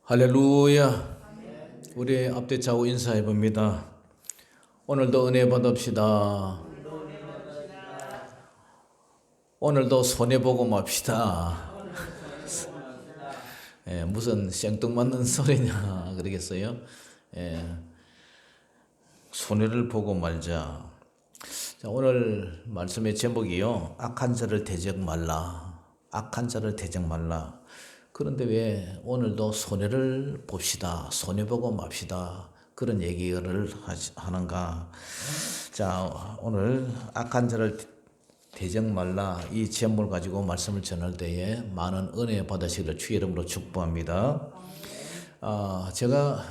할렐루야. 우리 앞뒤 좌우 인사해 봅니다. 오늘도 은혜 받읍시다. 오늘도 손해보고 맙시다. 무슨 생뚱맞는 소리냐 그러겠어요. 손해를 보고 말자. 자, 오늘 말씀의 제목이요, 악한 자를 대적 말라. 악한 자를 대적 말라. 그런데 왜 오늘도 손해를 봅시다, 손해보고 맙시다, 그런 얘기를 하는가. 자, 오늘 악한 자를 대적 말라, 이 제목을 가지고 말씀을 전할 때에 많은 은혜 받으시기를 주의 이름으로 축복합니다. 제가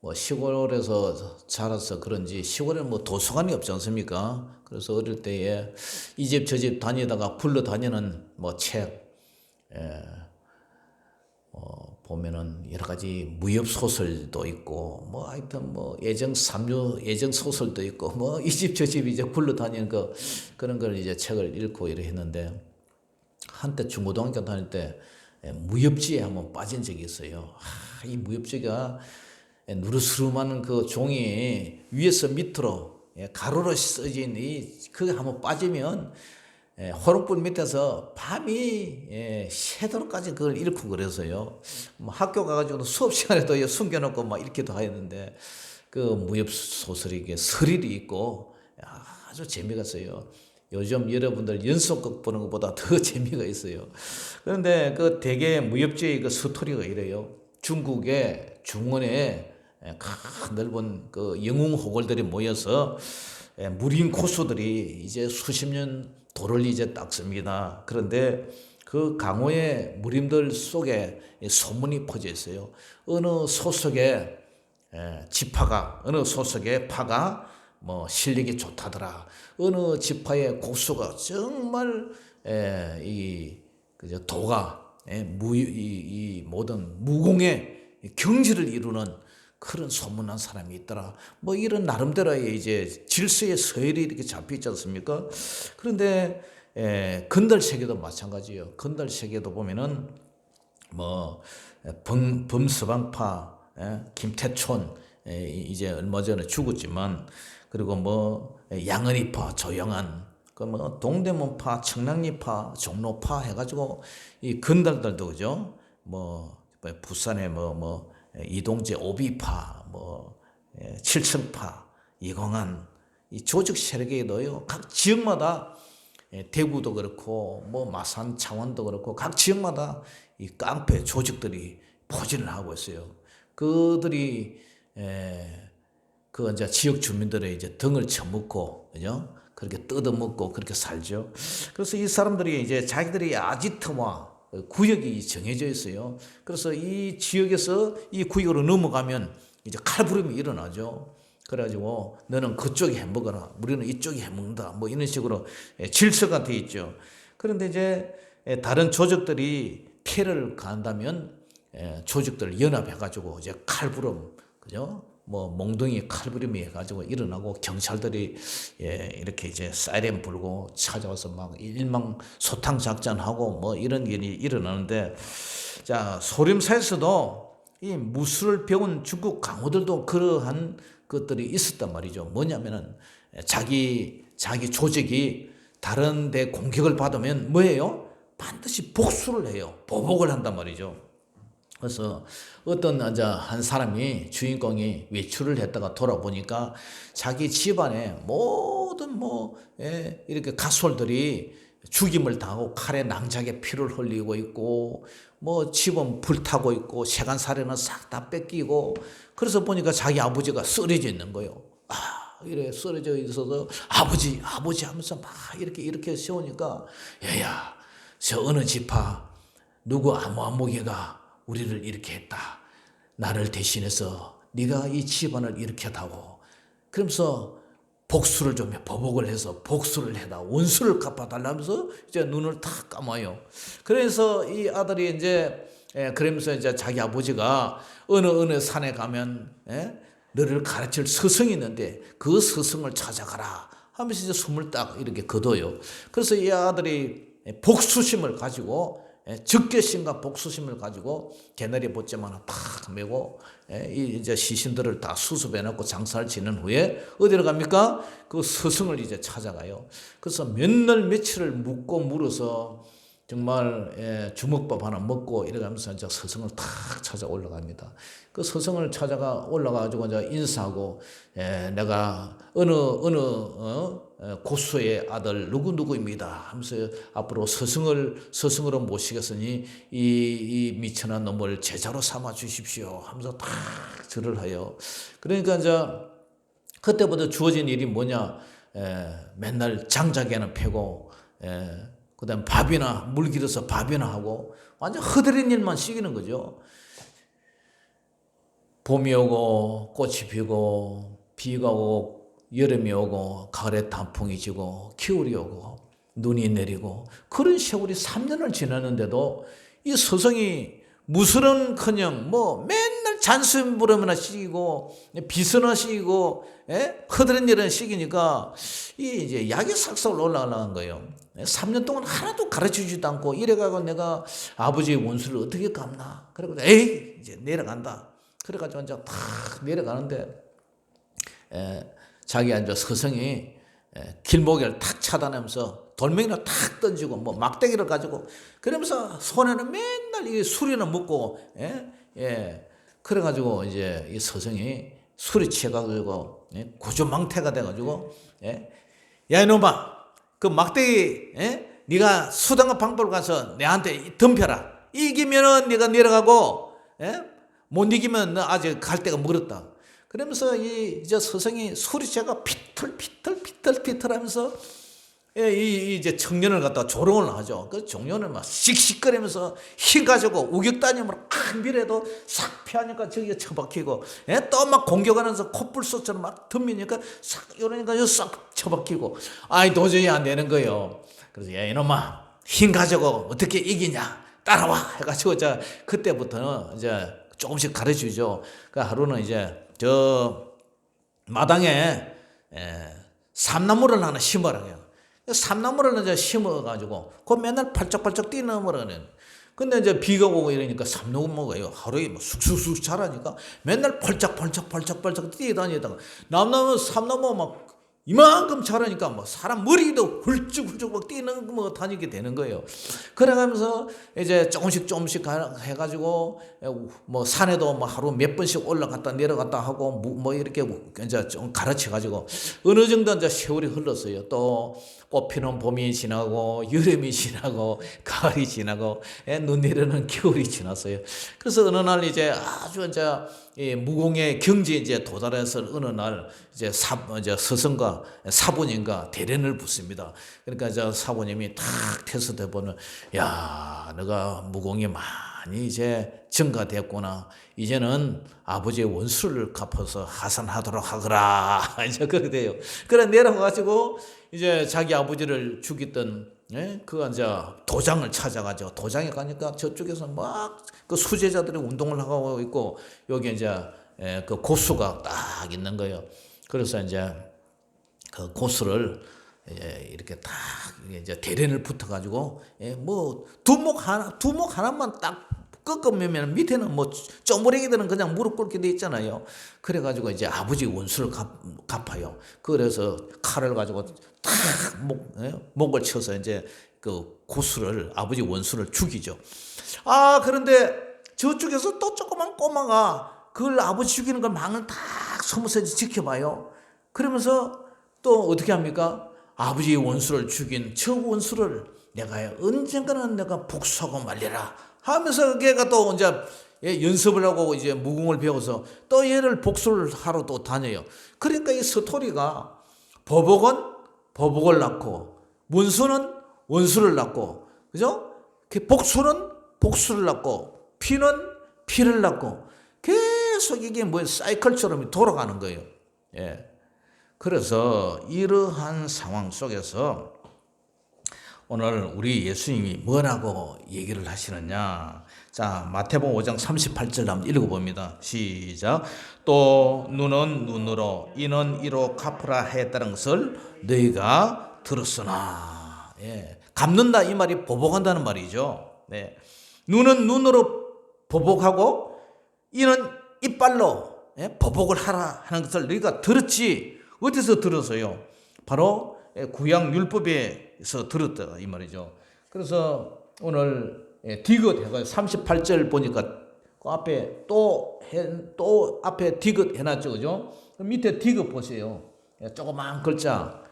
뭐 시골에서 자라서 그런지, 시골에 뭐 도서관이 없지 않습니까? 그래서 어릴 때에 이 집 저 집 다니다가 굴러 다니는 뭐 책, 보면은 여러 가지 무협 소설도 있고, 뭐 하여튼 뭐 애정 삼류 애정 소설도 있고, 뭐 이 집 저 집 이제 굴러 다니는 그런 걸 이제 책을 읽고 이렇게 했는데, 한때 중고등학교 다닐 때 무협지에 한번 빠진 적이 있어요. 이 무협지가 누르스름한 그 종이 위에서 밑으로 가로로 써진 그게 한번 빠지면 호롱불 밑에서 밤이 새도록까지 그걸 읽고 그래서요. 뭐 학교 가가지고 수업 시간에도 숨겨놓고 막 이렇게도 하였는데, 그 무협 소설이 스릴이 있고 아주 재미가 있어요. 요즘 여러분들 연속극 보는 것보다 더 재미가 있어요. 그런데 그 대개 무협지의 그 스토리가 이래요. 중국의 중원에 큰 넓은 그 영웅 호걸들이 모여서 무린 고수들이 이제 수십 년 돌을 이제 닦습니다. 그런데 그 강호의 무림들 속에 소문이 퍼져 있어요. 어느 소속의 지파가, 어느 소속의 파가 뭐 실력이 좋다더라. 어느 지파의 고수가 정말 그저 도가 이 모든 무공의 경지를 이루는 그런 소문난 사람이 있더라. 뭐 이런 나름대로의 이제 질서의 서열이 이렇게 잡혀 있지 않습니까? 그런데 건달 세계도 마찬가지예요. 건달 세계도 보면은 뭐 범서방파, 김태촌, 이제 얼마 전에 죽었지만, 그리고 뭐 양은이파 조영한, 그 뭐 동대문파, 청량리파, 종로파 해가지고 이 건달들도, 그죠? 뭐 부산에 뭐 이동재 오비파, 뭐 칠성파, 이광한, 이 조직 세력에도요, 각 지역마다 대구도 그렇고 뭐 마산, 창원도 그렇고 각 지역마다 이 깡패 조직들이 포진을 하고 있어요. 그들이 그 이제 지역 주민들의 이제 등을 쳐먹고, 그죠? 그렇게 뜯어먹고 그렇게 살죠. 그래서 이 사람들이 이제 자기들이 아지트와 구역이 정해져 있어요. 그래서 이 지역에서 이 구역으로 넘어가면 이제 칼부림이 일어나죠. 그래가지고 너는 그쪽에 해먹어라, 우리는 이쪽에 해먹는다, 뭐 이런 식으로 질서가 돼 있죠. 그런데 이제 다른 조직들이 피해를 가한다면 조직들 연합해가지고 이제 칼부림, 그죠? 뭐 몽둥이 칼부림이 해가지고 일어나고, 경찰들이 이렇게 이제 사이렌 불고 찾아와서 막 일망 소탕 작전하고 뭐 이런 일이 일어나는데, 자, 소림사에서도 이 무술을 배운 중국 강호들도 그러한 것들이 있었단 말이죠. 뭐냐면은 자기 조직이 다른 데 공격을 받으면 뭐예요? 반드시 복수를 해요. 보복을 한단 말이죠. 그래서 어떤 한 사람이, 주인공이 외출을 했다가 돌아보니까 자기 집안에 모든 이렇게 가솔들이 죽임을 당하고 칼에 낭자게 피를 흘리고 있고, 뭐 집은 불타고 있고 세간살에는 싹 다 뺏기고, 그래서 보니까 자기 아버지가 쓰러져 있는 거예요. 이래 쓰러져 있어서 아버지 하면서 막 이렇게 세우니까, 얘야, 저 어느 지파 누구 아무개가 우리를 이렇게 했다. 나를 대신해서 네가 이 집안을 이렇게 하다고. 그러면서 복수를 좀 해, 보복을 해서 복수를 해다, 원수를 갚아달라면서 이제 눈을 탁 감아요. 그래서 이 아들이 이제 그러면서 이제 자기 아버지가 어느 산에 가면 너를 가르칠 스승이 있는데 그 스승을 찾아가라 하면서 이제 숨을 딱 이렇게 거둬요. 그래서 이 아들이 복수심을 가지고 적개심과 복수심을 가지고 개나리 보쯤 하나 탁 메고 이제 시신들을 다 수습해 놓고 장사를 지낸 후에 어디로 갑니까? 그 스승을 이제 찾아가요. 그래서 몇 날 며칠을 묻고 물어서 정말 주먹밥 하나 먹고 이래가면서 이제 스승을 탁 찾아 올라갑니다. 그 스승을 찾아가 올라가지고 이제 인사하고 내가 어느 고수의 아들 누구누구입니다 하면서 앞으로 스승으로 모시겠으니 이 미천한 놈을 제자로 삼아 주십시오 하면서 탁 절을 해요. 그러니까 이제 그때부터 주어진 일이 뭐냐? 맨날 장작에는 패고 그다음 밥이나 물 길어서 밥이나 하고 완전 허드렛 일만 시키는 거죠. 봄이 오고 꽃이 피고 비가 오고 여름이 오고 가을에 단풍이 지고 겨울이 오고 눈이 내리고 그런 세월이 3년을 지났는데도 이 스승이 무술은커녕 뭐 맨날 잔소리 부르면나 시키고 비서나 시키고 허드렛 일은 시키니까 이 이제 약이 싹싹 올라가는 거예요. 3년 동안 하나도 가르쳐주지도 않고 이래가고 내가 아버지의 원수를 어떻게 갚나. 그래서 에이 이제 내려간다. 그래가지고 이제 탁 내려가는데 자기 이제 스승이 길목을 탁 차단하면서 돌멩이를 탁 던지고 뭐 막대기를 가지고 그러면서 손에는 맨날 이 술이나 먹고 그래가지고 이제 이 스승이 술이 취해가지고 고조망태가 돼가지고 야 이놈아 그 막대기 네가 수단과 방법을 가서 내한테 덤벼라. 이기면은 네가 내려가고 못 이기면 너 아직 갈 데가 멀었다. 그러면서 이제 스승이 소리채가 피털피털하면서 이제 청년을 갖다 조롱을 하죠. 그 청년을 막 씩씩거리면서 힘 가지고 우격다님으로 막 밀어도 싹 피하니까 저기에 처박히고 또 막 공격하면서 콧불소처럼 막 덤비니까 싹 이러니까 싹 처박히고 아이 도저히 안 되는 거예요. 그래서 야 이놈아 힘 가지고 어떻게 이기냐 따라와 해가지고 자 그때부터는 이제 조금씩 가르치죠. 그 하루는 이제 저 마당에 삼나무를 하나 심으라고요. 삼나무를 이제 심어가지고 그 맨날 팔짝팔짝 뛰어넘으라는. 근데 이제 비가 오고 이러니까 삼나무가 하루에 뭐 쑥쑥쑥 자라니까 맨날 팔짝팔짝 뛰어다니다가 남나무 삼나무 막 이만큼 자라니까 뭐 사람 머리도 훌쩍훌쩍 막 뛰는 뭐 다니게 되는 거예요. 그래가면서 이제 조금씩 해가지고 뭐 산에도 뭐 하루 몇 번씩 올라갔다 내려갔다 하고 뭐 이렇게 이제 좀 가르쳐가지고 어느 정도 이제 세월이 흘렀어요. 또 꽃피는 봄이 지나고 여름이 지나고 가을이 지나고 눈 내리는 겨울이 지났어요. 그래서 어느 날 이제 아주 이제 무공의 경지에 이제 도달해서 어느 날 이제 스승과 사부님과 대련을 붙습니다. 그러니까 이제 사부님이 탁 테스트 해보는 야 너가 무공이 많이 이제 증가됐구나. 이제는 아버지의 원수를 갚아서 하산하도록 하거라. 이제 그렇게 돼요. 그래 내려가가지고 이제 자기 아버지를 죽였던 그 이제 도장을 찾아가죠. 도장에 가니까 저쪽에서 막 그 수제자들이 운동을 하고 있고 여기 이제 그 고수가 딱 있는 거예요. 그래서 이제 그 고수를 이렇게 딱 이제 대련을 붙어가지고 뭐 두목 하나만 딱 꺾으면 밑에는 뭐 쪼무레기들은 그냥 무릎 꿇게 돼 있잖아요. 그래가지고 이제 아버지 원수를 갚아요. 그래서 칼을 가지고 탁 목을 쳐서 이제 그 고수를 아버지 원수를 죽이죠. 아 그런데 저쪽에서 또 조그만 꼬마가 그걸 아버지 죽이는 걸 망을 딱 소문서 지켜봐요. 그러면서 또 어떻게 합니까? 아버지의 원수를 죽인 저 원수를 내가 언젠가는 내가 복수하고 말리라 하면서 걔가 또 이제 연습을 하고 이제 무공을 배워서 또 얘를 복수를 하러 또 다녀요. 그러니까 이 스토리가 보복은 보복을 낳고 원수는 원수를 낳고 그죠? 복수는 복수를 낳고 피는 피를 낳고 계속 이게 뭐 사이클처럼 돌아가는 거예요. 그래서 이러한 상황 속에서 오늘 우리 예수님이 뭐라고 얘기를 하시느냐. 자, 마태복음 5장 38절 한번 읽어봅니다. 시작. 또 눈은 눈으로 이는 이로 갚으라 했다는 것을 너희가 들었으나. 갚는다 이 말이 보복한다는 말이죠. 네. 눈은 눈으로 보복하고 이는 이빨로 보복을 하라 하는 것을 너희가 들었지. 어디서 들었어요? 바로 구약 율법에서 들었다 이 말이죠. 그래서 오늘 디귿 해가 38절 보니까 그 앞에 또 앞에 디귿 해놨죠, 그죠? 밑에 디귿 보세요. 조그만 글자,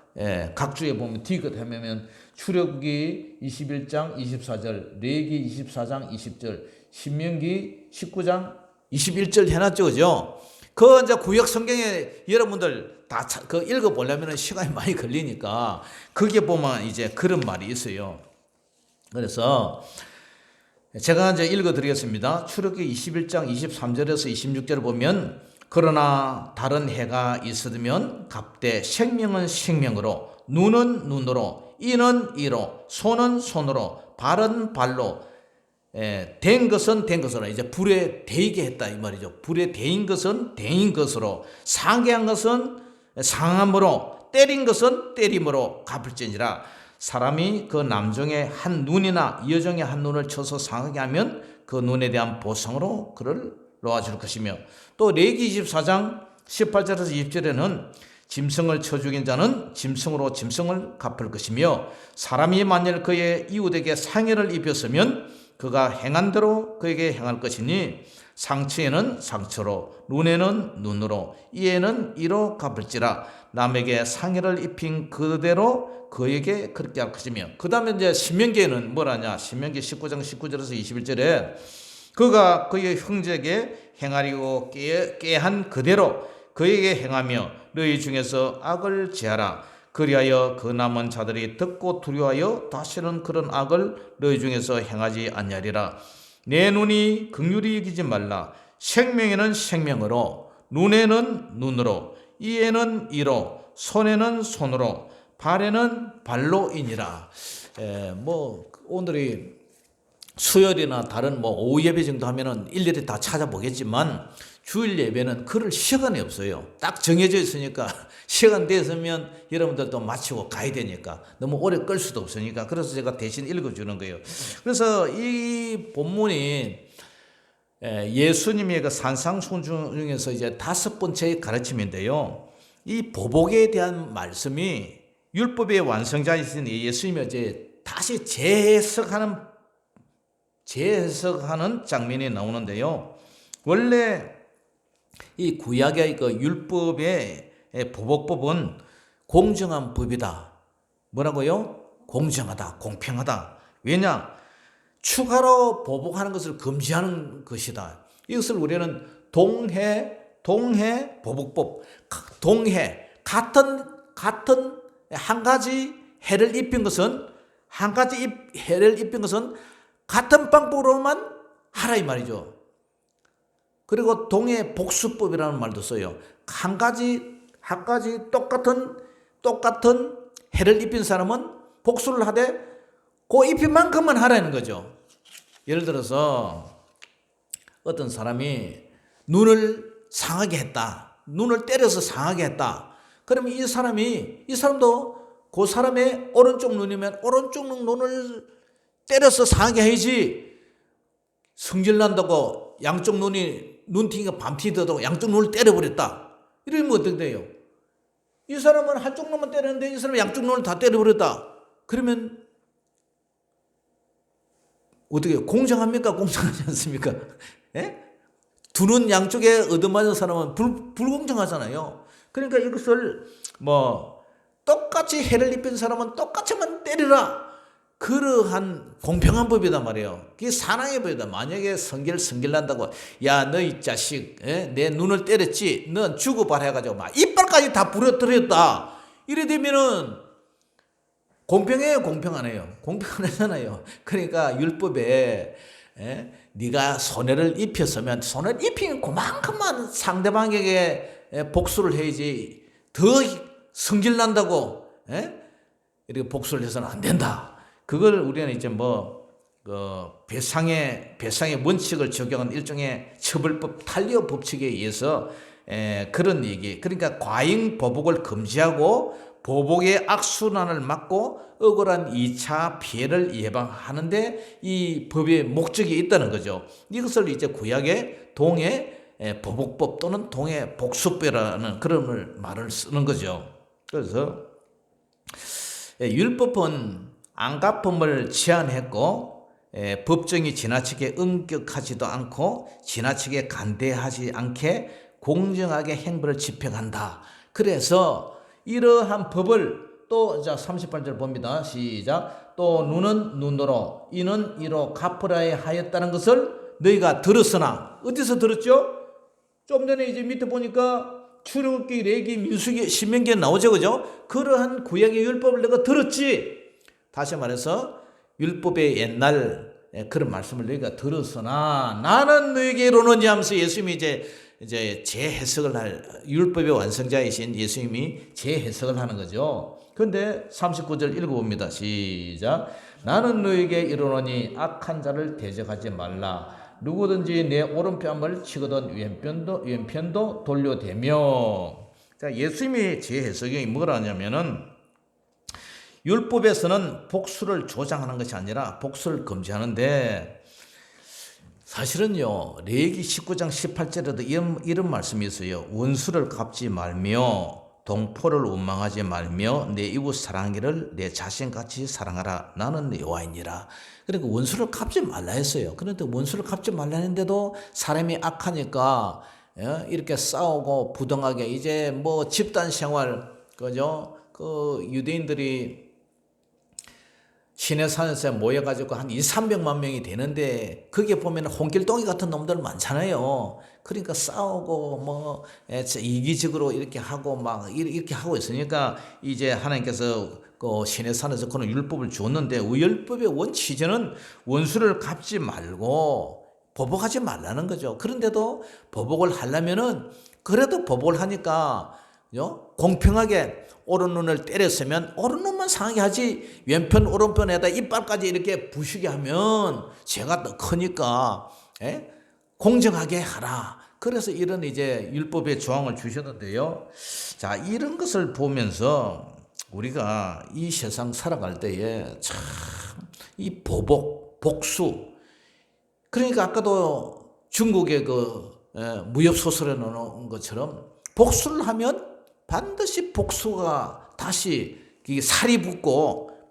각주에 보면 디귿 하면 출애굽기 21장 24절, 레위기 24장 20절, 신명기 19장 21절 해놨죠, 그죠? 그 이제 구약 성경에 여러분들 다 그 읽어보려면 시간이 많이 걸리니까 거기에 보면 이제 그런 말이 있어요. 그래서 제가 이제 읽어드리겠습니다. 출애굽기 21장 23절에서 26절을 보면 그러나 다른 해가 있으면 갑대 생명은 생명으로 눈은 눈으로 이는 이로 손은 손으로 발은 발로 된 것은 된 것으로 이제 불에 데이게 했다 이 말이죠. 불에 데인 것은 데인 것으로 상게한 것은 상함으로 때린 것은 때림으로 갚을지니라. 사람이 그 남종의 한 눈이나 여종의 한 눈을 쳐서 상하게 하면 그 눈에 대한 보상으로 그를 놓아줄 것이며 또 레위기 24장 18절에서 20절에는 짐승을 쳐 죽인 자는 짐승으로 짐승을 갚을 것이며 사람이 만일 그의 이웃에게 상해를 입혔으면 그가 행한 대로 그에게 행할 것이니 상처에는 상처로 눈에는 눈으로 이에는 이로 갚을지라. 남에게 상해를 입힌 그대로 그에게 그렇게 할 것이며 그 다음에 이제 신명기에는 뭐라냐. 신명기 19장 19절에서 21절에 그가 그의 형제에게 행하려고 꾀한 그대로 그에게 행하며 너희 중에서 악을 제하라. 그리하여 그 남은 자들이 듣고 두려워하여 다시는 그런 악을 너희 중에서 행하지 아니하리라. 내 눈이 긍휼히 여기지 말라. 생명에는 생명으로 눈에는 눈으로 이에는 이로 손에는 손으로 발에는 발로이니라. 뭐 오늘이 수요일이나 다른 뭐 오후 예배 정도 하면은 일일이 다 찾아보겠지만 주일 예배는 그럴 시간이 없어요. 딱 정해져 있으니까 시간 됐으면 여러분들도 마치고 가야 되니까 너무 오래 끌 수도 없으니까 그래서 제가 대신 읽어주는 거예요. 그래서 이 본문이 예수님의 그 산상수훈 중에서 이제 5번째 가르침인데요. 이 보복에 대한 말씀이 율법의 완성자이신 예수님이 이제 다시 재해석하는 장면이 나오는데요. 원래 이 구약의 그 율법의 보복법은 공정한 법이다. 뭐라고요? 공정하다, 공평하다. 왜냐? 추가로 보복하는 것을 금지하는 것이다. 이것을 우리는 동해 보복법. 같은 한 가지 해를 입힌 것은 같은 방법으로만 하라 이 말이죠. 그리고 동해 복수법이라는 말도 써요. 한 가지 똑같은 해를 입힌 사람은 복수를 하되 그 입힌 만큼만 하라는 거죠. 예를 들어서 어떤 사람이 눈을 상하게 했다. 눈을 때려서 상하게 했다. 그러면 이 사람도 그 사람의 오른쪽 눈이면 오른쪽 눈을 때려서 상하게 해야지. 성질난다고 양쪽 눈팅이가 밤티더라도 양쪽 눈을 때려버렸다. 이러면 어떻게 돼요? 이 사람은 한쪽 눈만 때렸는데 이 사람은 양쪽 눈을 다 때려버렸다. 그러면 어떻게 해요? 공정합니까? 공정하지 않습니까? 두 눈 양쪽에 얻어맞은 사람은 불공정하잖아요. 그러니까 이것을 똑같이 해를 입힌 사람은 똑같이만 때리라. 그러한 공평한 법이단 말이에요. 그게 사랑의 법이다. 만약에 성질 난다고 야 너 이 자식 내 눈을 때렸지 넌 죽어봐라 해가지고 막 이빨까지 다 부러뜨렸다. 이래 되면은 공평해요? 공평 안 해요? 공평 안 하잖아요. 그러니까 율법에 네가 손해를 입혔으면 손해를 입힌 그만큼만 상대방에게 복수를 해야지 더 성질 난다고 이렇게 복수를 해서는 안 된다. 그걸 우리는 이제 배상의 원칙을 적용한 일종의 처벌법 탄리오 법칙에 의해서 그런 얘기. 그러니까 과잉 보복을 금지하고 보복의 악순환을 막고 억울한 2차 피해를 예방하는데 이 법의 목적이 있다는 거죠. 이것을 이제 구약의 동해 보복법 또는 동해 복수법이라는 그런 말을 쓰는 거죠. 그래서 율법은 안가품을 제한했고 법정이 지나치게 엄격하지도 않고 지나치게 간대하지 않게 공정하게 행벌을 집행한다. 그래서 이러한 법을 또 38절 봅니다. 시작. 또 눈은 눈으로 이는 이로 갚으라 하였다는 것을 너희가 들었으나 어디서 들었죠? 좀 전에 이제 밑에 보니까 출애굽기, 레위기, 민수기, 신명기에 나오죠, 그죠? 그러한 구약의 율법을 내가 들었지. 다시 말해서 율법의 옛날 그런 말씀을 너희가 들었으나 나는 너희에게 이르노니 하면서 예수님이 이제 재해석을 할 율법의 완성자이신 예수님이 재해석을 하는 거죠. 그런데 39절 읽어봅니다. 시작. 나는 너희에게 이르노니 악한 자를 대적하지 말라. 누구든지 내 오른편을 치거든 왼편도 돌려대며. 자, 예수님의 재해석이 뭐라냐면은 율법에서는 복수를 조장하는 것이 아니라 복수를 금지하는데 사실은요 레위기 19장 18절에도 이런 말씀이 있어요. 원수를 갚지 말며 동포를 원망하지 말며 내 이웃 사랑하기를 내 자신같이 사랑하라. 나는 여호와이니라. 그러니까 원수를 갚지 말라 했어요. 그런데 원수를 갚지 말라 했는데도 사람이 악하니까 이렇게 싸우고 부동하게 이제 뭐 집단 생활 그죠? 그 유대인들이 시내산에서 모여가지고 한 200~300만 명이 되는데 거기에 보면 홍길동이 같은 놈들 많잖아요. 그러니까 싸우고 뭐 이기적으로 이렇게 하고 막 이렇게 하고 있으니까 이제 하나님께서 그 시내산에서 그런 율법을 주었는데 율법의 원치제는 원수를 갚지 말고 보복하지 말라는 거죠. 그런데도 보복을 하려면은 그래도 보복을 하니까 공평하게 오른 눈을 때렸으면 오른 눈만 상하게 하지 왼편 오른편에다 이빨까지 이렇게 부시게 하면 죄가 더 크니까 공정하게 하라. 그래서 이런 이제 율법의 조항을 주셨는데요. 자, 이런 것을 보면서 우리가 이 세상 살아갈 때에 참 이 보복, 복수. 그러니까 아까도 중국의 그 무협 소설에 나오는 것처럼 복수를 하면 반드시 복수가 다시 살이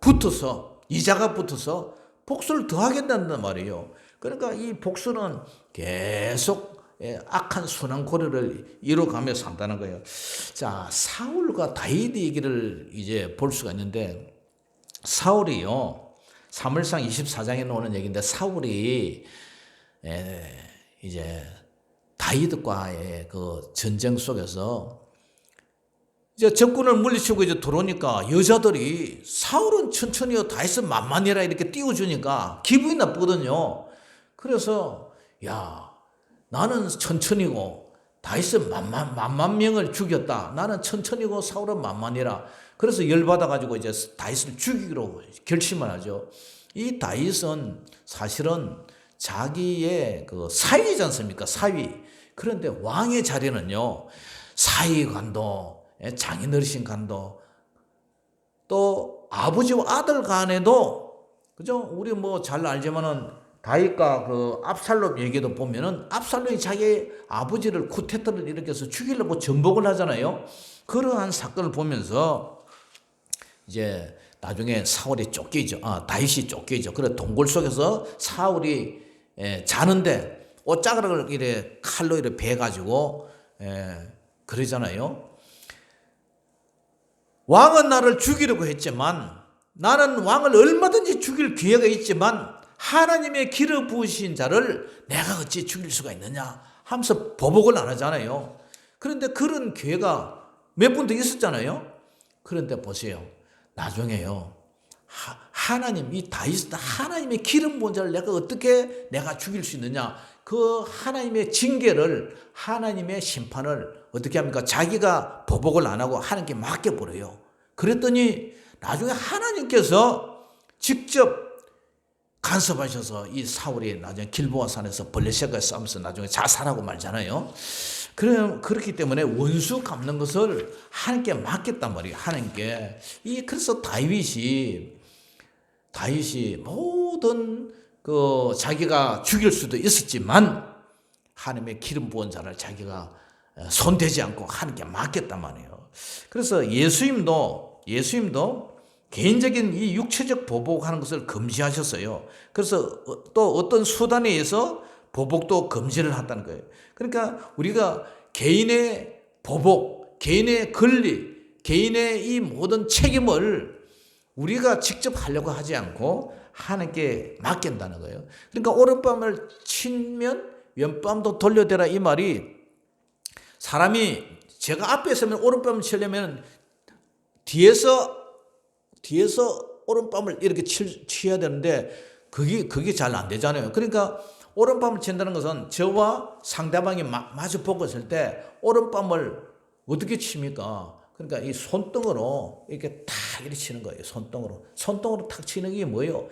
붙어서 이자가 붙어서 복수를 더 하겠다는 말이에요. 그러니까 이 복수는 계속 악한 순환고리를 이뤄가며 산다는 거예요. 자, 사울과 다윗 얘기를 이제 볼 수가 있는데 사울이요. 사무엘상 24장에 나오는 얘기인데 사울이 이제 다윗과의 그 전쟁 속에서 이제 적군을 물리치고 이제 들어오니까 여자들이 사울은 천천히요 다윗은 만만해라 이렇게 띄워주니까 기분이 나쁘거든요. 그래서 야 나는 천천히고 다윗은 만만 명을 죽였다. 나는 천천히고 사울은 만만해라. 그래서 열받아가지고 이제 다윗을 죽이기로 결심을 하죠. 이 다윗은 사실은 자기의 그 사위지 않습니까? 사위. 그런데 왕의 자리는요 사위관도 장인어르신 간도 또 아버지와 아들 간에도 그죠? 우리 뭐 잘 알지만은 다윗과 그 압살롬 얘기도 보면은 압살롬이 자기 아버지를 쿠데타를 일으켜서 죽이려고 전복을 하잖아요. 그러한 사건을 보면서 이제 나중에 사울이 쫓기죠. 다윗이 쫓기죠. 그래 동굴 속에서 사울이 자는데 옷자락을 이래 칼로 이래 베가지고 그러잖아요. 왕은 나를 죽이려고 했지만 나는 왕을 얼마든지 죽일 기회가 있지만 하나님의 기름 부으신 자를 내가 어찌 죽일 수가 있느냐 하면서 보복을 안 하잖아요. 그런데 그런 기회가 몇 번 더 있었잖아요. 그런데 보세요. 나중에요. 하나님 이 다윗 하나님의 기름 부은 자를 내가 죽일 수 있느냐. 그 하나님의 징계를 하나님의 심판을 어떻게 합니까? 자기가 보복을 안 하고 하나님께 맡겨버려요. 그랬더니 나중에 하나님께서 직접 간섭하셔서 이 사울이 나중에 길보아 산에서 블레셋과 싸우면서 나중에 자살하고 말잖아요. 그렇기 때문에 원수 갚는 것을 하나님께 맡겼단 말이에요. 하나님께. 그래서 다윗이 모든 자기가 죽일 수도 있었지만 하나님의 기름 부은 자를 자기가 손대지 않고 하나님께 맡겼단 말이에요. 그래서 예수님도 개인적인 이 육체적 보복하는 것을 금지하셨어요. 그래서 또 어떤 수단에 의해서 보복도 금지를 한다는 거예요. 그러니까 우리가 개인의 보복, 개인의 권리, 개인의 이 모든 책임을 우리가 직접 하려고 하지 않고 하나님께 맡긴다는 거예요. 그러니까 오른밤을 치면 왼밤도 돌려대라, 이 말이, 사람이 제가 앞에 서면 오른밤을 치려면 뒤에서 오른밤을 이렇게 치야 되는데 그게 잘 안 되잖아요. 그러니까 오른밤을 친다는 것은 저와 상대방이 마주 보고 있을 때 오른밤을 어떻게 칩니까? 그러니까 이 손등으로 이렇게 탁 이렇게 치는 거예요. 손등으로 탁 치는 게 뭐예요?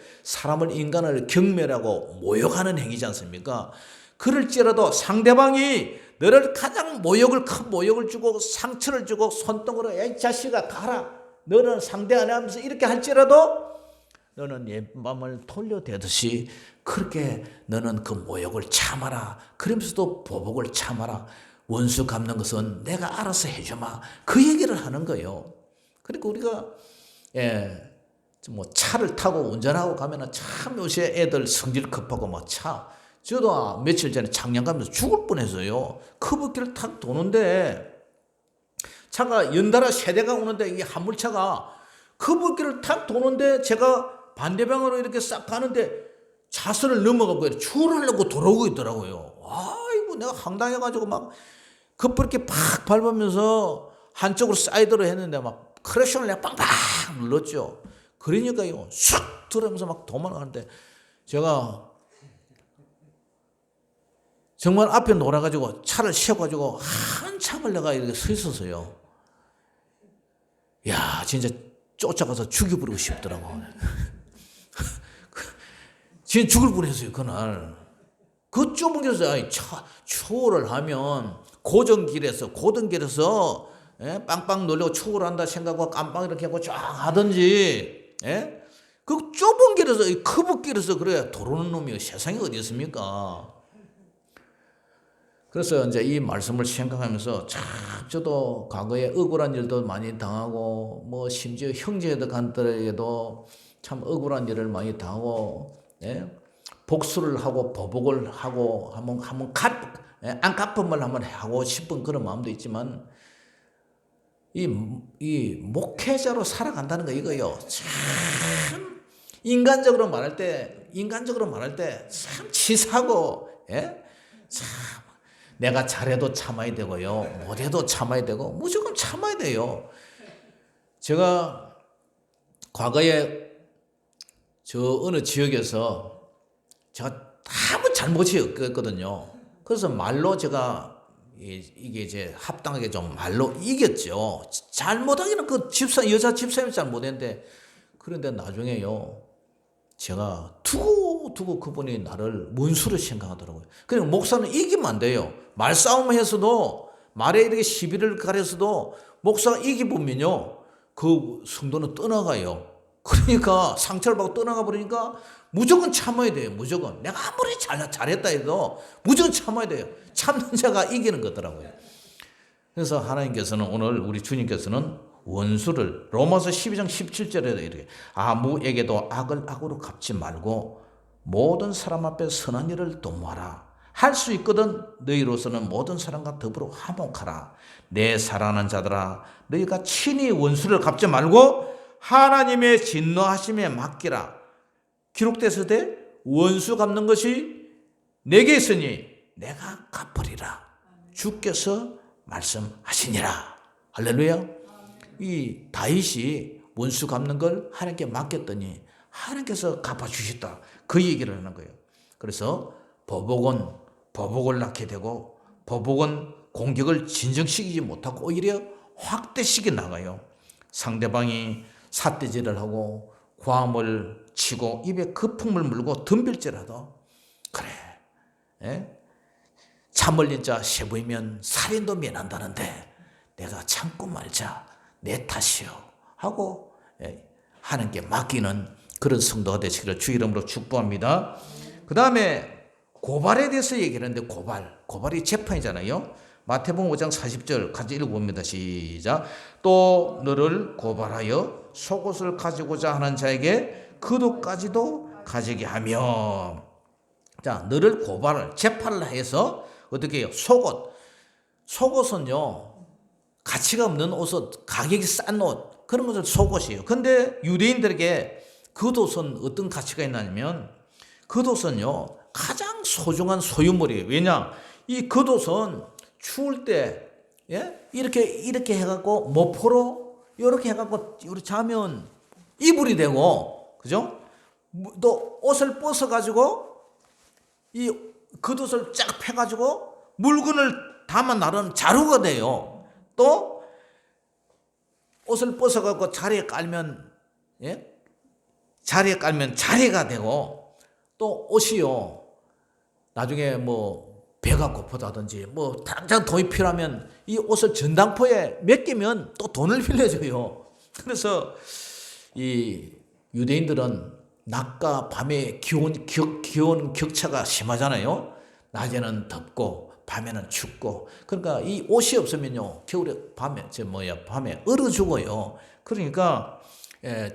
인간을 경멸하고 모욕하는 행위지 않습니까? 그럴지라도 상대방이 너를 가장 큰 모욕을 주고 상처를 주고 손등으로 이 자식아 가라, 너는 상대 안 하면서 이렇게 할지라도 너는 옛밤을 돌려대듯이 그렇게 너는 그 모욕을 참아라. 그러면서도 보복을 참아라. 원수 갚는 것은 내가 알아서 해주마. 그 얘기를 하는 거예요. 그러니까 우리가 차를 타고 운전하고 가면은 참 요새 애들 성질 급하고 저도 며칠 전에 장량 가면서 죽을 뻔했어요. 커브길을 탁 도는데 차가 연달아 세대가 오는데 이 화물차가 커브길을 탁 도는데 제가 반대방으로 이렇게 싹 가는데 차선을 넘어가고 출하려고 돌아오고 있더라고요. 아이고, 내가 황당해가지고 급하게 팍 밟으면서 한쪽으로 사이드로 했는데 크래션을 내가 빵빵 눌렀죠. 그러니까요, 쑥 들어오면서 도망가는데 제가 정말 앞에 놀아가지고 차를 세워가지고 한참을 내가 이렇게 서 있었어요. 야, 진짜 쫓아가서 죽여버리고 싶더라고. 진짜 죽을 뻔했어요, 그날. 그 좁은 길에서 추월을 하면 고등길에서 빵빵 놀려고 추월을 한다 생각하고 깜빵 이렇게 하고 쫙 하든지, 그 좁은 길에서, 이 커브길에서 그래야 도로는 놈이 세상에 어디 있습니까? 그래서 이제 이 말씀을 생각하면서 참 저도 과거에 억울한 일도 많이 당하고 심지어 형제들에게도 참 억울한 일을 많이 당하고, 복수를 하고 보복을 하고 안 갚음을 한번 하고 싶은 그런 마음도 있지만 이 목회자로 살아간다는 거 이거요. 참 인간적으로 말할 때 참 치사하고, 참 내가 잘해도 참아야 되고요, 못해도 참아야 되고 무조건 참아야 돼요. 제가 과거에 저 어느 지역에서 제가 아무 잘못이 없거든요. 그래서 말로 제가 이게 이제 합당하게 좀 말로 이겼죠. 잘못하기는 여자 집사님이 잘못했는데, 그런데 나중에요, 제가 두고 그분이 나를 문수로 생각하더라고요. 그러니까 목사는 이기면 안 돼요. 말싸움을 해서도, 말에 이렇게 시비를 가려서도 목사가 이기보면요, 그 성도는 떠나가요. 그러니까 상처를 받고 떠나가 버리니까 무조건 참아야 돼요. 무조건. 내가 아무리 잘했다 해도 무조건 참아야 돼요. 참는 자가 이기는 거더라고요. 그래서 하나님께서는, 오늘 우리 주님께서는 원수를 로마서 12장 17절에 이렇게 아무에게도 악을 악으로 갚지 말고 모든 사람 앞에 선한 일을 도모하라. 할 수 있거든 너희로서는 모든 사람과 더불어 화목하라. 내 사랑하는 자들아, 너희가 친히 원수를 갚지 말고 하나님의 진노하심에 맡기라. 기록되서되 원수 갚는 것이 내게 있으니 내가 갚으리라. 주께서 말씀하시니라. 할렐루야. 이 다윗이 원수 갚는 걸 하나님께 맡겼더니 하나님께서 갚아주셨다. 그 얘기를 하는 거예요. 그래서 보복을 낳게 되고, 보복은 공격을 진정시키지 못하고 오히려 확대시켜 나가요. 상대방이 삿대질을 하고 고함을 치고 입에 거품을 물고 덤빌지라도 그래, 참을린 자 세부이면 살인도 면한다는데 내가 참고 말자, 내 탓이요 하고 하나님께 맡기는 그런 성도가 되시기를 주 이름으로 축복합니다. 그 다음에 고발에 대해서 얘기를 하는데 고발이 재판이잖아요. 마태복음 5장 40절 같이 읽어봅니다. 시작. 또 너를 고발하여 속옷을 가지고자 하는 자에게 그도까지도 가지게 하며. 자, 너를 재판을 해서 어떻게 해요? 속옷은요 가치가 없는 옷, 가격이 싼 옷, 그런 것을 속옷이에요. 근데 유대인들에게 겉옷은 어떤 가치가 있냐면 겉옷은요 가장 소중한 소유물이에요. 왜냐? 이 겉옷은 추울 때 이렇게 해갖고 모포로 이렇게 해갖고 이렇게 자면 이불이 되고, 그죠? 또 옷을 벗어가지고 이 겉옷을 쫙 펴가지고 물건을 담아 나르는 자루가 돼요. 또 옷을 벗어갖고 자리에 깔면 자리가 되고, 또 옷이요 나중에 뭐 배가 고프다든지 뭐 당장 돈이 필요하면 이 옷을 전당포에 맡기면 또 돈을 빌려줘요. 그래서 이 유대인들은 낮과 밤의 기온 격차가 심하잖아요. 낮에는 덥고 밤에는 춥고, 그러니까 이 옷이 없으면요 겨울에 밤에 얼어 죽어요. 그러니까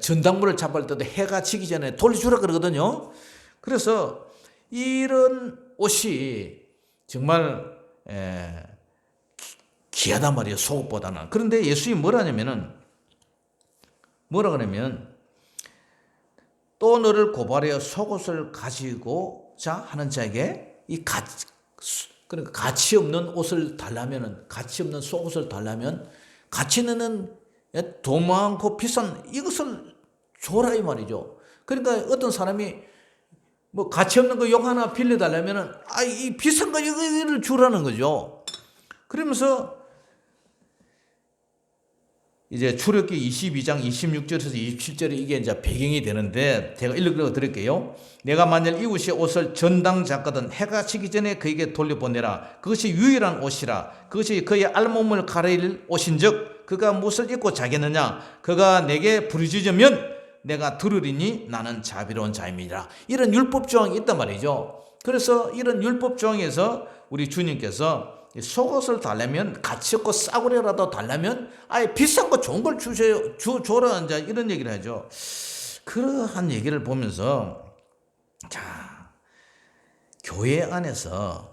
전당물을 잡을 때도 해가 지기 전에 돌려주라 그러거든요. 그래서 이런 옷이 정말 귀하단 말이에요, 속옷보다는. 그런데 예수님이 뭐라 그러냐면 또 너를 고발하여 속옷을 가지고자 하는 자에게 그러니까 가치 없는 옷을 달라면은, 가치 없는 속옷을 달라면 가치 있는 돈 많고 비싼 이것을 줘라 이 말이죠. 그러니까 어떤 사람이 뭐 가치 없는 거 욕 하나 빌려달라면은 이 비싼 거 이거를 주라는 거죠. 그러면서 이제 출애굽기 22장 26절에서 27절이 이게 이제 배경이 되는데 제가 읽어 드릴게요. 내가 만일 이웃의 옷을 전당 잡거든 해가 지기 전에 그에게 돌려보내라. 그것이 유일한 옷이라. 그것이 그의 알몸을 가릴 옷인즉 그가 무엇을 입고 자겠느냐. 그가 내게 부르짖으면 내가 들으리니 나는 자비로운 자임이라. 이런 율법 조항이 있단 말이죠. 그래서 이런 율법 조항에서 우리 주님께서 속옷을 달라면, 가치 없고 싸구려라도 달라면 아예 비싼 거 좋은 걸 줘라 이제 이런 얘기를 하죠. 그러한 얘기를 보면서 자, 교회 안에서도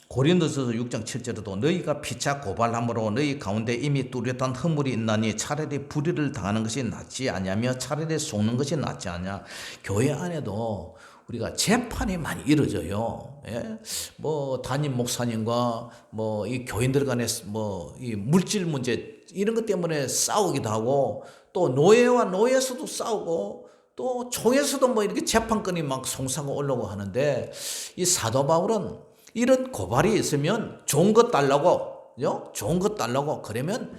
고린도서서 6장 7절에도 너희가 피차 고발함으로 너희 가운데 이미 뚜렷한 허물이 있나니 차라리 불의를 당하는 것이 낫지 않냐며 차라리 속는 것이 낫지 않냐. 교회 안에도 우리가 재판이 많이 이루어져요. 뭐 담임 목사님과 뭐 이 교인들 간에 뭐 이 물질 문제 이런 것 때문에 싸우기도 하고, 또 노예와 노예에서도 싸우고, 또 총에서도 뭐 이렇게 재판건이 막 송사고 올라오고 하는데, 이 사도 바울은 이런 고발이 있으면 좋은 것 달라고, 그러면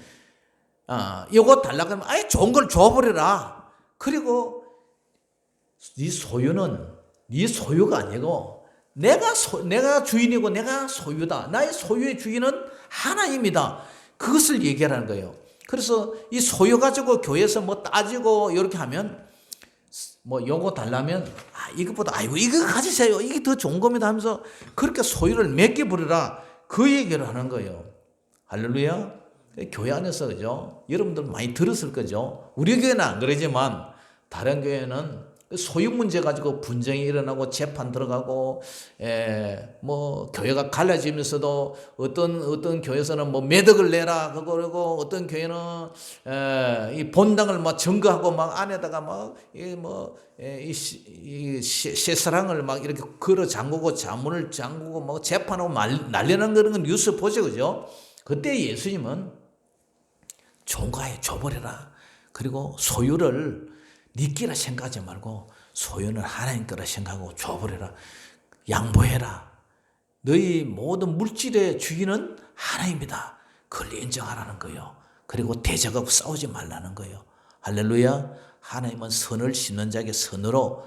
이거 달라고 하면 아예 좋은 걸 줘버려라. 그리고 네 소유는 네 소유가 아니고 내가 주인이고 내가 소유다. 나의 소유의 주인은 하나님이다. 그것을 얘기하라는 거예요. 그래서 이 소유 가지고 교회에서 뭐 따지고 이렇게 하면 뭐 요거 달라면 이것보다 아이고 이거 가지세요. 이게 더 좋은 겁니다 하면서 그렇게 소유를 맺게 부르라. 그 얘기를 하는 거예요. 할렐루야. 교회 안에서 그죠? 여러분들 많이 들었을 거죠. 우리 교회는 안 그러지만 다른 교회는 소유 문제 가지고 분쟁이 일어나고 재판 들어가고, 뭐 교회가 갈라지면서도 어떤 교회에서는 뭐 매덕을 내라 그러고, 어떤 교회는 이 본당을 막 증거하고 막 안에다가 막 이 쇠사랑을 막 이렇게 걸어 잠그고 자문을 잠그고 뭐 재판하고 난리나는 그런 건 뉴스 보죠, 그죠? 그때 예수님은 종가에 줘버려라. 그리고 소유를 네 끼라 생각하지 말고 소유는 하나님 거라 생각하고 줘버려라. 양보해라. 너희 모든 물질의 주인은 하나님이다. 그걸 인정하라는 거예요. 그리고 대적하고 싸우지 말라는 거예요. 할렐루야. 하나님은 선을 심는 자에게 선으로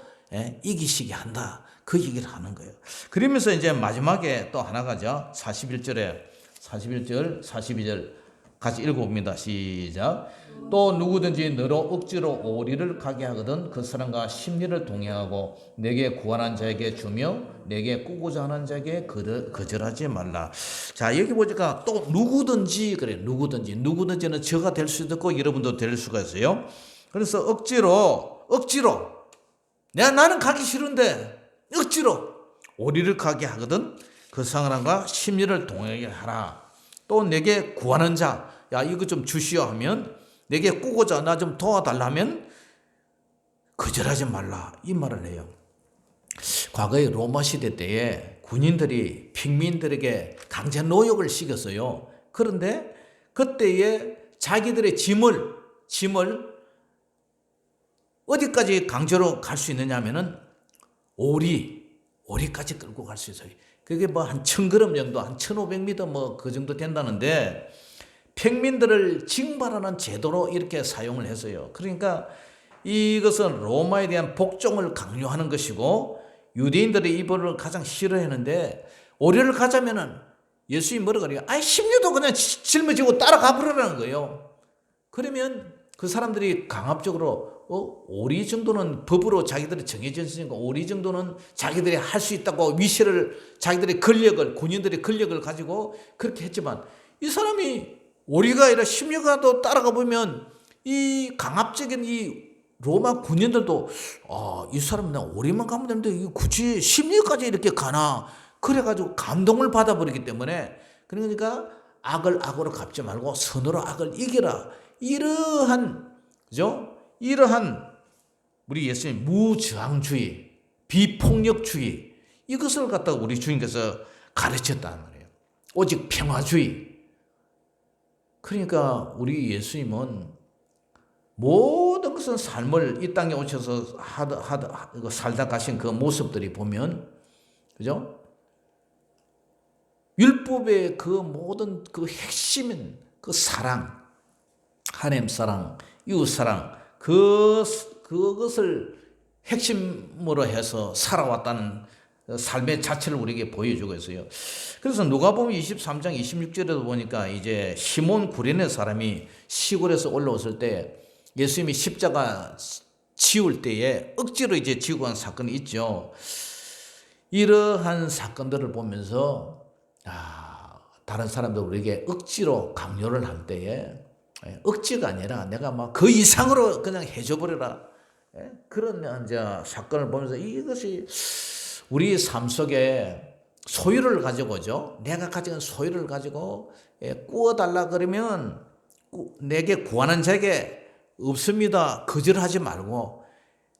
이기시게 한다. 그 얘기를 하는 거예요. 그러면서 이제 마지막에 또 하나가죠. 41절, 42절 같이 읽어봅니다. 시작. 또 누구든지 너로 억지로 오리를 가게 하거든 그 사람과 심리를 동행하고 내게 구하는 자에게 주며 내게 꾸고자 하는 자에게 거절하지 말라. 자, 여기 보니까 또 누구든지 그래. 누구든지는 저가 될 수도 있고 여러분도 될 수가 있어요. 그래서 억지로 나는 가기 싫은데 억지로 오리를 가게 하거든 그 사람과 심리를 동행하게 하라. 또 내게 구하는 자, 야 이거 좀 주시오 하면 내게 꾸고자 나 좀 도와달라면 거절하지 말라. 이 말을 해요. 과거에 로마 시대 때에 군인들이平민들에게 강제 노역을 시켰어요. 그런데 그때에 자기들의 짐을 어디까지 강제로 갈 수 있느냐 하면은 오리까지 끌고 갈 수 있어요. 그게 뭐 한 1000걸음 정도, 한 1500m 뭐 그 정도 된다는데 평민들을 징발하는 제도로 이렇게 사용을 했어요. 그러니까 이것은 로마에 대한 복종을 강요하는 것이고 유대인들이 이거를 가장 싫어했는데 오리를 가자면은 예수님이 뭐라고 그래요? 아이 심리도 그냥 짊어지고 따라가 버리라는 거예요. 그러면 그 사람들이 강압적으로 오리 정도는 법으로 자기들이 정해져 있으니까 오리 정도는 자기들이 할 수 있다고 위세를 자기들의 군인들의 권력을 가지고 그렇게 했지만 이 사람이 오리가 아니라 심리가도 따라가 보면 이 강압적인 이 로마 군인들도 이 사람은 그냥 오리만 가면 되는데 굳이 심리까지 이렇게 가나 그래가지고 감동을 받아버리기 때문에 그러니까 악을 악으로 갚지 말고 선으로 악을 이겨라. 이러한 우리 예수님 무저항주의, 비폭력주의 이것을 갖다가 우리 주님께서 가르쳤다는 거예요. 오직 평화주의. 그러니까 우리 예수님은 모든 것은 삶을 이 땅에 오셔서 살다 가신 그 모습들이 보면 그죠? 율법의 그 모든 그 핵심인 그 사랑, 하나님 사랑, 이웃 사랑 그것을 핵심으로 해서 살아왔다는 삶의 자체를 우리에게 보여주고 있어요. 그래서 누가복음 23장 26절에도 보니까 이제 시몬 구레네 사람이 시골에서 올라왔을 때 예수님이 십자가 지울 때에 억지로 이제 지고 간 사건이 있죠. 이러한 사건들을 보면서 다른 사람들 우리에게 억지로 강요를 할 때에 억지가 아니라 내가 막 그 이상으로 그냥 해줘버려라. 그런 이제 사건을 보면서 이것이 우리 삶 속에 소유를 가지고죠. 내가 가진 소유를 가지고 꾸어달라 그러면 내게 구하는 자에게 없습니다. 거절하지 말고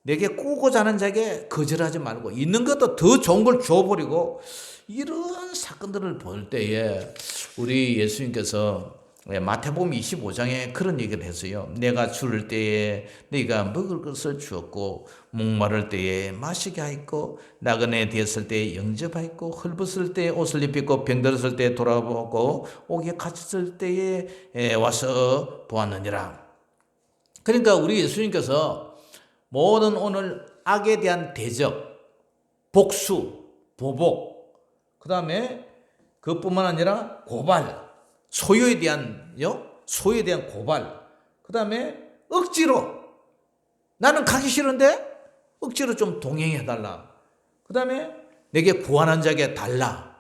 내게 꾸고자 하는 자에게 거절하지 말고 있는 것도 더 좋은 걸 줘버리고 이러한 사건들을 볼 때에 우리 예수님께서 마태복음 25장에 그런 얘기를 했어요. 내가 줄을 때에 네가 먹을 것을 주었고 목마를 때에 마시게 하였고 나그네 되었을 때에 영접하였고 헐벗을 때에 옷을 입히고 병들었을 때에 돌아보고 옥에 갇혔을 때에 와서 보았느니라. 그러니까 우리 예수님께서 모든 오늘 악에 대한 대적, 복수, 보복, 그 다음에 그것뿐만 아니라 고발, 소유에 대한 고발, 그 다음에 억지로 나는 가기 싫은데 억지로 좀 동행해달라. 그 다음에 내게 구하는 자에게 달라.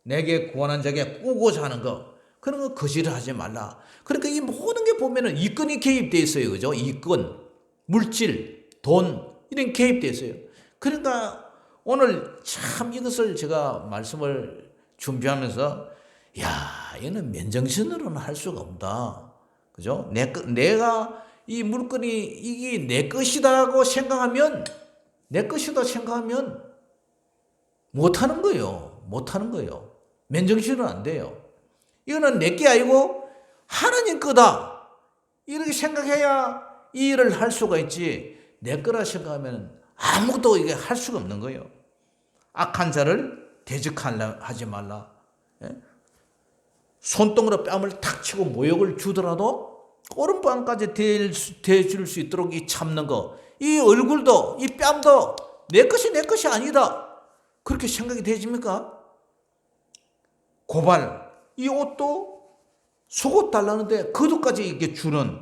내게 구하는 자에게 꾸고자 하는 거 그런 거 거절을 하지 말라. 그러니까 이 모든 게 보면은 이권이 개입되어 있어요. 그죠? 이권, 물질, 돈 이런 개입되어 있어요. 그러니까 오늘 참 이것을 제가 말씀을 준비하면서 얘는 맨정신으로는 할 수가 없다. 그죠? 내가 이 물건이 이게 내 것이다고 생각하면 못하는 거예요. 맨정신은 안 돼요. 이거는 내 게 아니고 하나님 거다. 이렇게 생각해야 이 일을 할 수가 있지. 내 거라 생각하면 아무것도 이게 할 수가 없는 거예요. 악한 자를 대적하지 말라. 손등으로 뺨을 탁 치고 모욕을 주더라도 오른뺨까지 대줄 수 있도록 이 참는 거, 이 얼굴도 이 뺨도 내 것이 내 것이 아니다. 그렇게 생각이 되십니까? 고발, 이 옷도 속옷 달라는데 그것까지 이게 주는,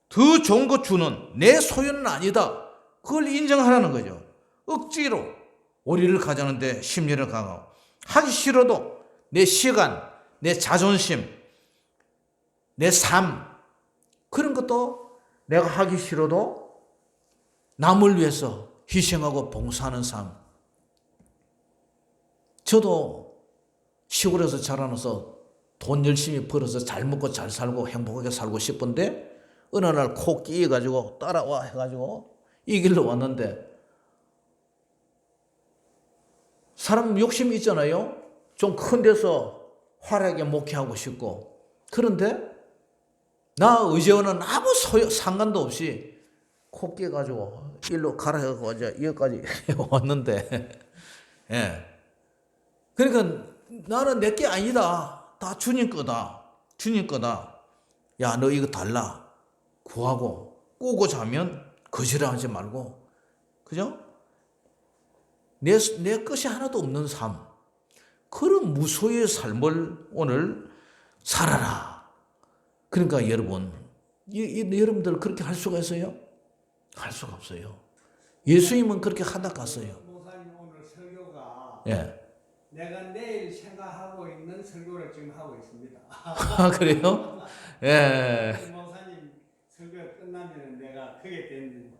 더 좋은 거 주는 내 소유는 아니다. 그걸 인정하라는 거죠. 억지로 오리를 가자는데 심리를 강하고, 하기 싫어도 내 시간, 내 자존심, 내 삶, 그런 것도 내가 하기 싫어도 남을 위해서 희생하고 봉사하는 삶. 저도 시골에서 자라나서 돈 열심히 벌어서 잘 먹고 잘 살고 행복하게 살고 싶은데 어느 날 코 끼어가지고 따라와 해가지고 이 길로 왔는데, 사람 욕심이 있잖아요. 좀 큰 데서 화려하게 목회하고 싶고. 그런데 나 의제와는 아무 상관도 없이 코 끼어가지고 일로 가라 해가지고 이제 여기까지 왔는데, 예. 그러니까 나는 내 게 아니다. 다 주님 거다. 주님 거다. 야, 너 이거 달라. 구하고 꾸고 자면 거지랄하지 말고, 그죠? 내 것이 하나도 없는 삶, 그런 무소유의 삶을 오늘 살아라. 그러니까 여러분, 여러분들 그렇게 할 수가 있어요? 할 수가 없어요. 예수님은 그렇게 하다 갔어요. 목사님 오늘 설교가 예. 내가 내일 생각하고 있는 설교를 지금 하고 있습니다. 아, 그래요? 예. 목사님 설교가 끝나면 내가 그게 된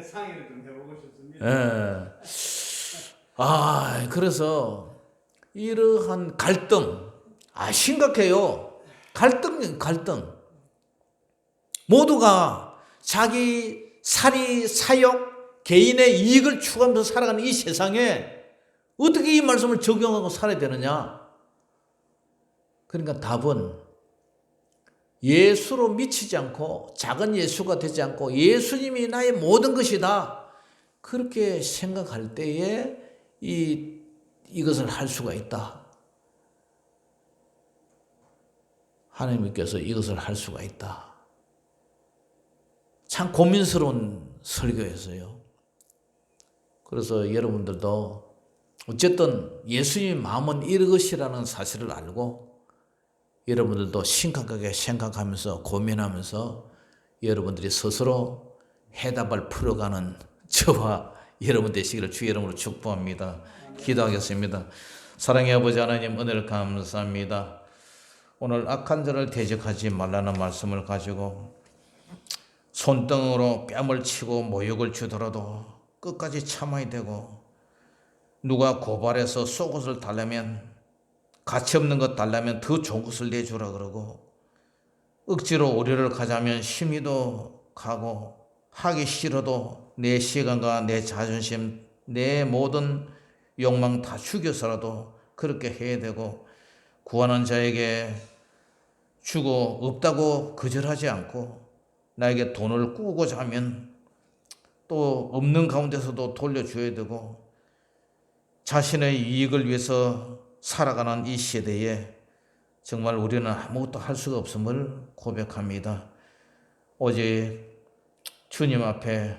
상의를 좀 해보고 싶습니다. 예. 아, 그래서 이러한 갈등, 심각해요. 갈등. 모두가 자기 사리, 사욕, 개인의 이익을 추구하면서 살아가는 이 세상에 어떻게 이 말씀을 적용하고 살아야 되느냐? 그러니까 답은 예수로 미치지 않고 작은 예수가 되지 않고 예수님이 나의 모든 것이다. 그렇게 생각할 때에 이것을 할 수가 있다. 하나님께서 이것을 할 수가 있다. 참 고민스러운 설교였어요. 그래서 여러분들도 어쨌든 예수님의 마음은 이것이라는 사실을 알고 여러분들도 심각하게 생각하면서 고민하면서 여러분들이 스스로 해답을 풀어가는 저와 여러분 되시기를 주의 이름으로 축복합니다. 기도하겠습니다. 사랑의 아버지 하나님, 은혜를 감사합니다. 오늘 악한 자를 대적하지 말라는 말씀을 가지고 손등으로 뺨을 치고 모욕을 주더라도 끝까지 참아야 되고, 누가 고발해서 속옷을 달라면, 가치 없는 것 달라면 더 좋은 것을 내주라 그러고, 억지로 오리를 가자면 심의도 가고, 하기 싫어도 내 시간과 내 자존심, 내 모든 욕망 다 죽여서라도 그렇게 해야 되고, 구하는 자에게 주고 없다고 거절하지 않고 나에게 돈을 꾸고자 하면 또 없는 가운데서도 돌려줘야 되고, 자신의 이익을 위해서 살아가는 이 시대에 정말 우리는 아무것도 할 수가 없음을 고백합니다. 오직 주님 앞에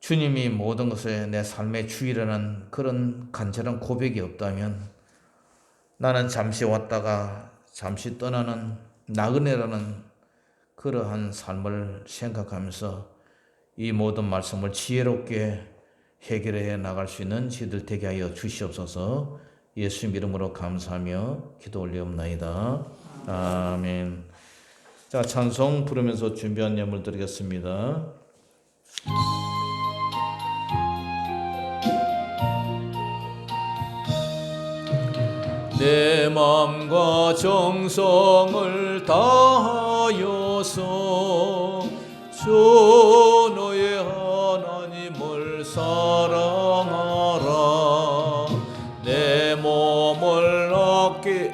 주님이 모든 것에 내 삶의 주이라는 그런 간절한 고백이 없다면 나는 잠시 왔다가 잠시 떠나는 나그네라는 그러한 삶을 생각하면서 이 모든 말씀을 지혜롭게 해결해 나갈 수 있는 저희들 되게 하여 주시옵소서. 예수 이름으로 감사하며 기도 올리옵나이다. 아멘. 자, 찬송 부르면서 준비한 예물 드리겠습니다. 내 마음과 정성을 다하여서 주 너의 하나님을 사랑하라. 내 몸을 아끼